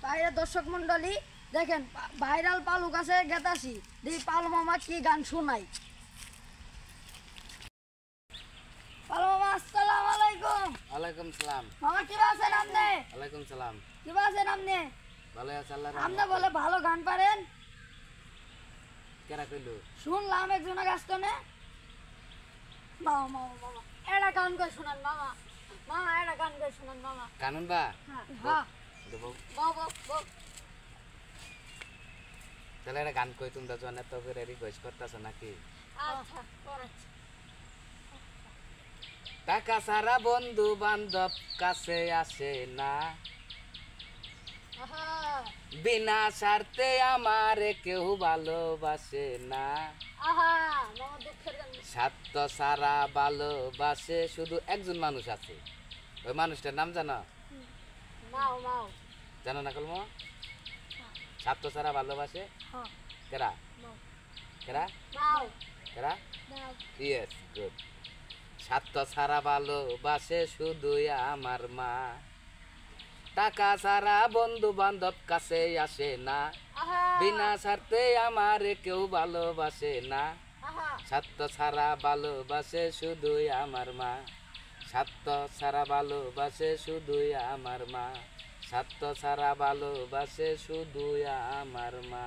বাইরে দর্শক মন্ডলী দেখেন ভাইরাল পালু কাছে গেতাছি দেখি পালু মামা কি গান শোনাই। পালু মামা আসসালামু আলাইকুম। ওয়ালাইকুম সালাম। মামা কি আছেন আপনি? ওয়ালাইকুম সালাম। কি আছেন আপনি? ভালো আছি আল্লাহর আপনি রহমতে। বলে ভালো গান পারেন, কেরা কইলো? শুনলাম একজনের কাছ থেকে। মামা মামা মামা এটা গান করে শোনান মামা, মামা এটা গান করে শোনান মামা। কানুন বা হ্যাঁ দেব। বাবা বাবা তাহলে একটা গান কই তোমরা জন এত করে রিকোয়েস্ট করতেছ নাকি? আচ্ছা করাচ্ছি। টাকা সারা বন্ধু বান্ধব কাছে আসে না, আহা বিনা স্বার্থে আমারে কেউ ভালোবাসে না, আহা মামা দুঃখের গান। স্বার্থ সারা ভালোবাসে শুধু একজন মানুষ আছে, ওই মানুষটার নাম জানো? মাও মাও জানো না কলম? স্বার্থ সারা ভালোবাসে হ্যাঁ কেরা? মাও কেরা? মাও কেরা? মাও ইয়েস গুড। স্বার্থ ছাড়া ভালোবাসে শুধুই আমার মা, টাকা ছাড়া বন্ধু বান্ধব কাছে আসে না, আহা বিনা স্বার্থে আমার কেউ ভালোবাসে না, আহা স্বার্থ ছাড়া ভালোবাসে শুধুই আমার মা, স্বার্থ ছাড়া ভালোবাসে শুধুই আমার মা, স্বার্থ ছাড়া ভালোবাসে শুধুই আমার মা।